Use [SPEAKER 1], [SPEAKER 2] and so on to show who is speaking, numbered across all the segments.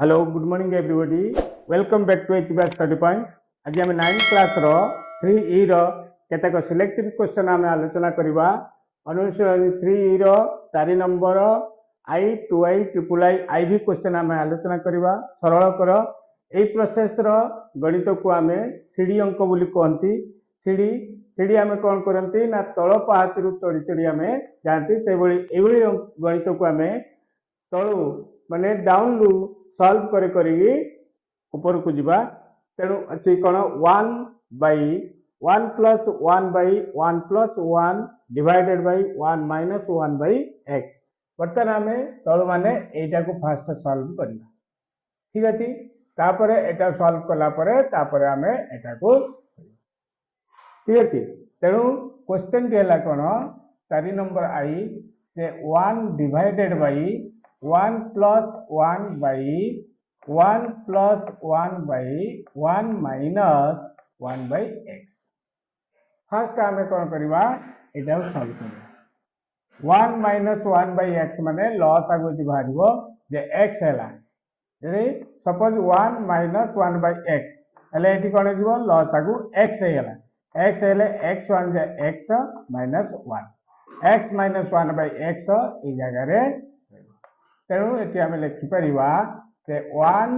[SPEAKER 1] Hello good morning everybody welcome back to HBR study point. आज आम 9th class रो 3E रो केतक सिलेक्टेड क्वेश्चन आम आलोचना करबा। अनुशीलन 3E रो 4 number I two I triple I IV question आम आलोचना करबा। सरल कर ए प्रोसेस रो गणित को आम सीढ़ी अंक बोली कहती। सीढ़ी सीढ़ी आम कौन करती ना तल पाहाच रु चढ़ी चढ़ी आम जाती से गणित को आम तलू माने डाउन रु सॉल्व करी ऊपर को जीवा। तेणु अच्छी कौन 1/1 plus 1/1 plus 1 divided by 1 minus 1 by x. बर्तमान आम तलु माने एटा को फास्ट सॉल्व करना। ठीक अच्छे तापर एटा सॉल्व कला तापर आम एटा को ठीक अच्छे। तेणु क्वेश्चन टी है कौन 4 number I 1 divided by 1 plus 1 by 1 plus 1 by 1 minus 1 by x. Fast आम कौन करवा एटा सॉल्व करवा। 1 माइनस 1 बाई एक्स माने लॉस आगु बाहर जे एक्स है सपोज 1 माइनस 1 बाई एक्स हेले एटी कौन हो लॉस आगु एक्स है एक्स हेले x 1 J x minus 1 x minus 1 by x ये जगह तेणु ये आम लिखिपर 1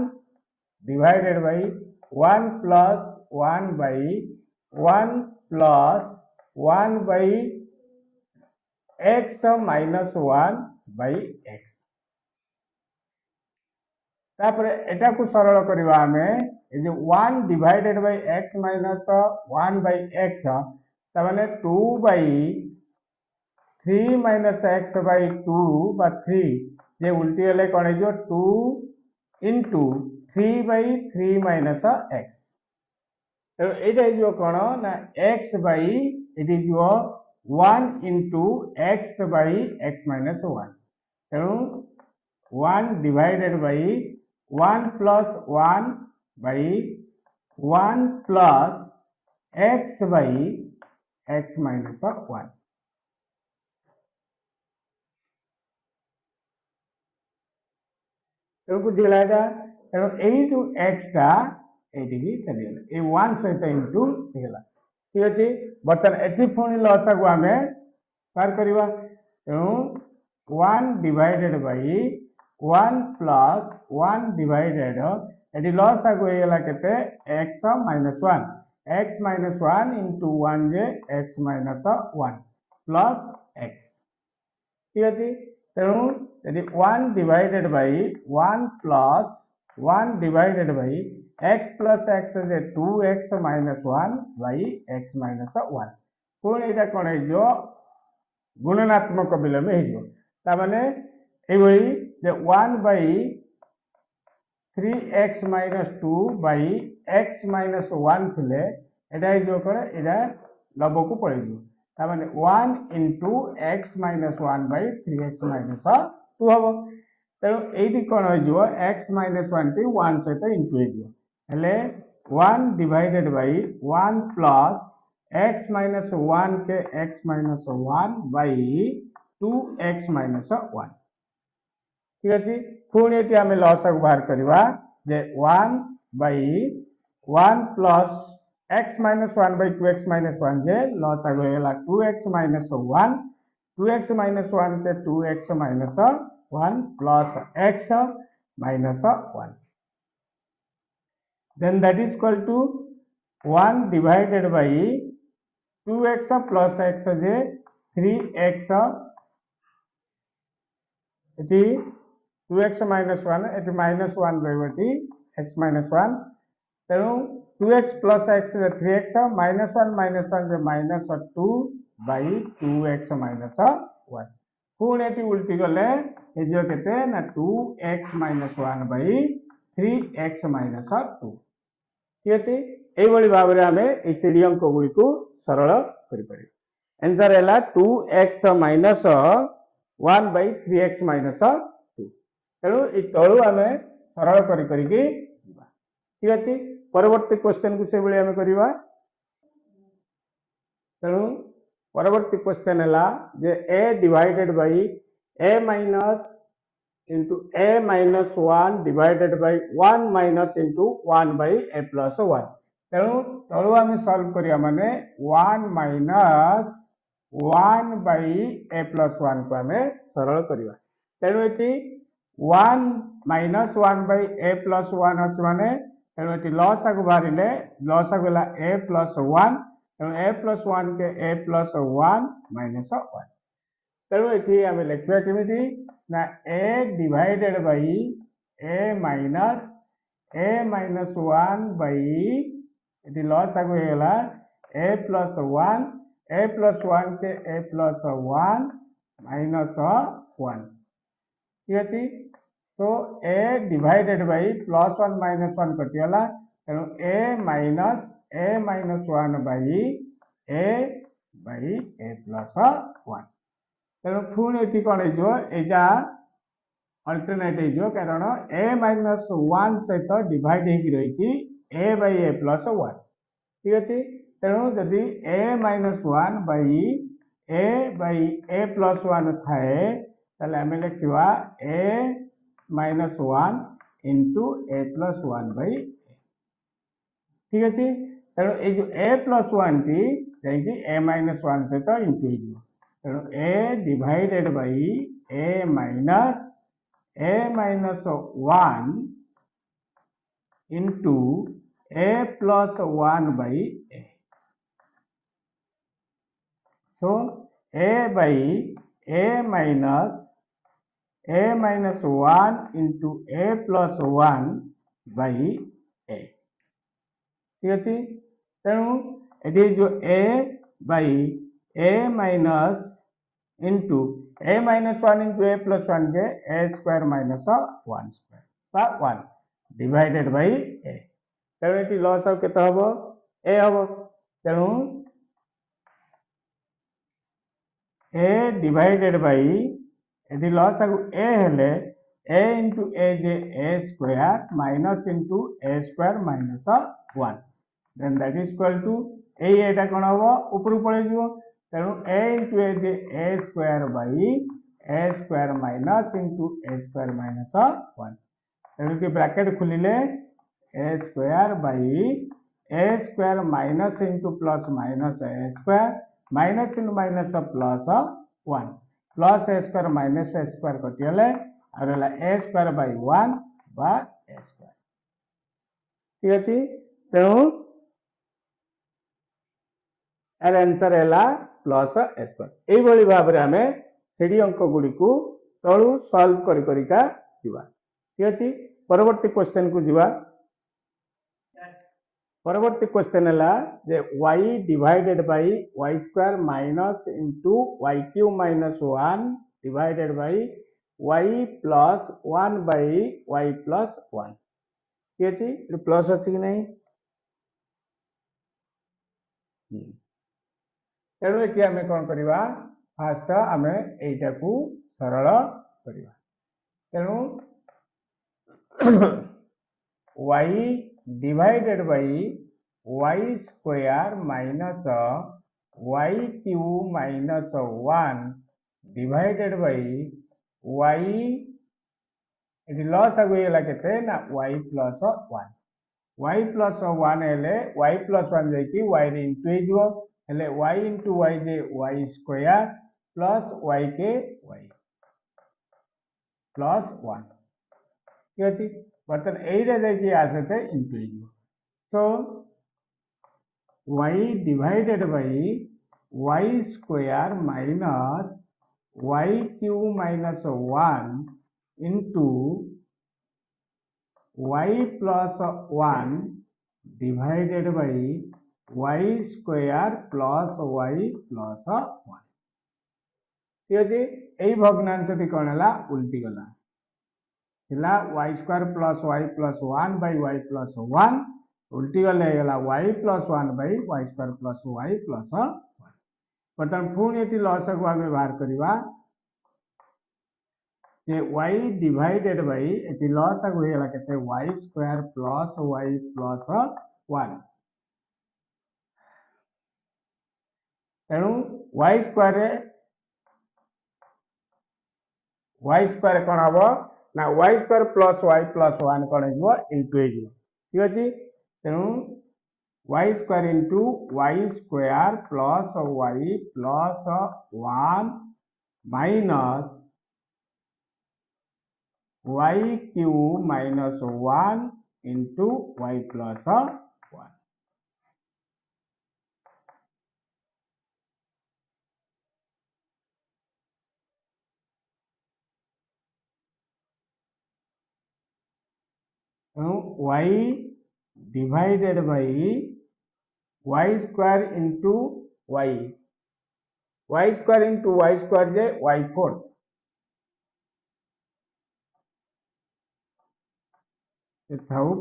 [SPEAKER 1] divided by 1 plus 1 by 1 plus 1 by x minus 1 by x. तापर एटा को सरल करवा आम 1 divided by x minus 1 by x तमाने 2 बाई 3 माइनस एक्स बाई 2 बा 3 जे उल्टी हेले कौन हो 2 इंटू 3/3 माइनस एक्स। तो ये कौन ना एक्स बै ये 1 into x by x minus 1। तेणु 1 divided by 1 plus 1 by 1 plus x by x minus 1। बुझीगला तेणु यू एक्सटा ये चलीगला 1 सहित इंटू होगा। ठीक अच्छे बर्तमान एटी पुणी लस को आम बाहर करवा। तेणु 1 डिवाइडेड बाई 1 प्लस 1 डिवाइडेड ये लस आगु होगा के x minus 1 x minus 1 into 1 जे एक्स माइनस 1 प्लस एक्स। ठीक अच्छे तेणु यदि 1 divided by 1 plus 1 divided by x plus x J 2x minus 1 by x minus 1 पुणी यहाँ कौन हो गुणनात्मक विलोम होने ये 1 by 3x minus 2 by x minus 1 थे यहाँ कौन यहाँ लब को पड़े ताने 1 into x minus 1 by 3x minus 2 हम। तेणु ये कौन हो एक्स माइनस 1 टी 1 सहित इंटू हेले 1 divided by 1 plus x minus 1 के x minus 1 by 2x minus 1। ठीक अच्छे पुणी ये आम लस को बाहर करवा 1 by 1 plus x minus 1 by 2x minus 1 जे लस आगे होगा 2x माइनस 1 2x माइनस 1 के 2x minus 1 plus x minus 1 then that is equal to 1 divided by 2x plus x J 3x ये 2x माइनस 1 ये माइनस 1 बाई x माइनस 1 तेणु 2x plus x 3x minus 1 minus 2 by 2x minus 1 पुणी ये उल्टी गले के 2x minus 1 by 3x minus 2। ठीक अच्छे ये भाव में आम ये सीढ़ी अंक गुड़ी को सरल कर आंसर है 2x minus 1 by 3x minus 2। तेणु ये तलु आम सरल करके ठीक अच्छे परवर्ती क्वेश्चन को से आम करवा। तेणु परवर्ती क्वेश्चन है जे a divided by a minus into a minus 1 divided by 1 minus into 1 by a plus 1 तेणु तलु आम सॉल्व करिया माने 1 minus 1 by a plus 1 को आम सरल करिया तेणु eighty 1 minus 1 by a plus 1 अछि माने तेणु एटी लॉस आगु बाहरिले लॉस आगु होला a plus 1 तेणु a plus 1 के a plus 1 minus 1 तेणु ये आम लिखा केमी ना a divided by a minus 1 by ये लॉस आगु होगा a plus 1 के a plus 1 minus 1 ठीक अच्छे तो a divided by plus 1 minus 1 कटिगला तेणु a minus 1 by a plus 1 तेणु पुणी ये कौन होगा अल्टरनेट हो कारण a minus 1 सहित डिवाइड हो रही a by a plus 1 ठीक अच्छे तेणु जदि a minus 1 by a plus 1 थाए ताले आम लिखा a minus 1 into a plus 1 by a ठीक अच्छे तेणु ये a plus 1 T a minus 1 सहित इंटू तेणु a divided by a minus 1 into a plus 1 by a so a by a minus 1 into a plus 1 by a ठीक अच्छे तेणु ये जो a by a minus into a minus 1 into a plus 1 के a square minus 1 square बा 1 divided by a तेणु ये loss अब केते हबो a हबो तेणु a divided by ये लॉस आगु a हेले a into a J a square minus into a square minus 1 then that is equal to एटा कौन हम ऊपर पड़े तेणु a into a J a square by a square minus into a square minus 1 तेणु कि bracket खुलिले a square by a square minus into plus minus a square minus into minus plus 1 plus a square minus a square कटिगले और a square by 1 बा a square ठीक अच्छे तेणु यार answer है plus ए square यही भाव में आम सीढ़ी अंक गुड़ी को तलू सॉल्व करिका जीवा ठीक अच्छे परवर्ती क्वेश्चन को जीवा परवर्ती क्वेश्चन है जे y divided by y square minus into y cube minus 1 divided by y plus 1 by y plus 1 ठीक अच्छे प्लस अच्छी कि नहीं तेणु ये आम कौन करवा फास्ट आम यटा को सरल करवा तेणु y divided by y square minus y cube minus 1 divided by y लॉस आगुला के ना y प्लस 1 y प्लस 1 हेले y प्लस 1 जाकि y रे इंटू हो हेले y इंटू y जे y स्क्वायर प्लस y के y प्लस 1 ठीक अच्छे बर्तमान यही जाकि आसते into so y divided by y square minus y cube minus 1 into y plus 1 divided by y square plus y plus 1 ठीक अच्छे यही भग्नांश कौन है उल्टी गला y square plus y plus 1 by y plus 1 उल्टी गले y plus 1 by y square plus y plus 1 बर्तमान पुणी ये लॉस को आम बाहर करवा y डिवाइडेड बाई ये लॉस आगु होगा के y square plus y plus 1 तेणु y स्क्वायर कौन हम ना y square plus y plus 1 कौन हो इंटू हो ठीक अच्छे तेणु y square into y square plus y plus 1 minus y cube minus 1 into y plus 1 y divided by y square into y square into y square J y4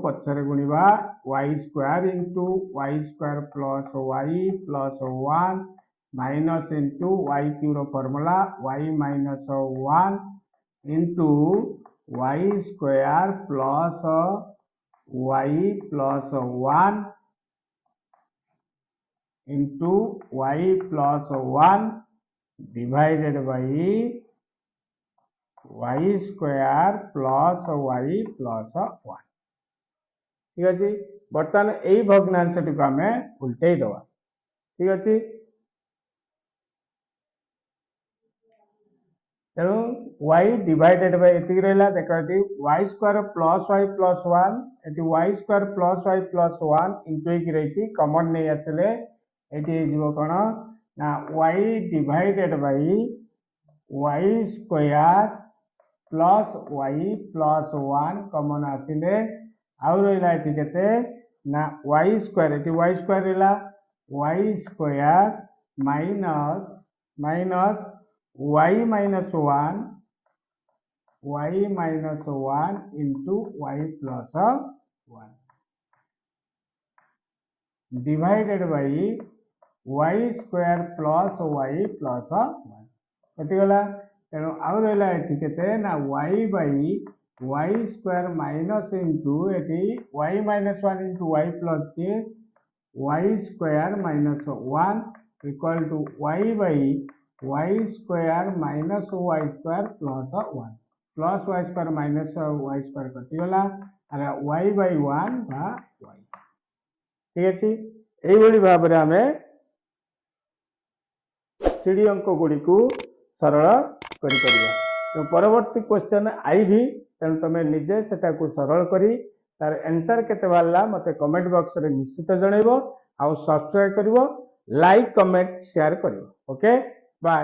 [SPEAKER 1] पचर गुणा y square into y square plus y plus 1 minus into y cube formula y minus 1 into y square plus y plus 1 into y plus 1 divided by y square plus y plus 1 ठीक अच्छे बर्तमान यही भग्नांशटी को आम उल्टे दवा ठीक अच्छे तेणु y डिवाइडेड बाय एति रहला देखो y square plus y plus 1 एति y square plus y plus 1 into की रही कॉमन नहीं आसले एति जीवो कोन ना y divided by y square plus y plus 1 common आसिले आउ रहा ये ना y स्क्वायर ये y स्क्वायर रहा y square minus minus y minus 1 into y plus 1 divided by y square plus y plus 1 कटिगला तेणु आउ रहा ये ना y by y square minus into ये y minus 1 into y plus y square minus 1 equal to y by y square minus y square plus 1 plus y square minus y square कटिगला y by 1 बा y ठीक अच्छे यही भाव में आम सीढ़ी अंक गुड़ी को सरल कर परवर्ती क्वेश्चन आईभी तेणु तुम निजे से सरल करी तार आंसर केते बाहरला मते कमेंट बॉक्स रे निश्चित जनइबो आ सब्सक्राइब करिवो लाइक कमेंट शेयर करिवो ओके बाय।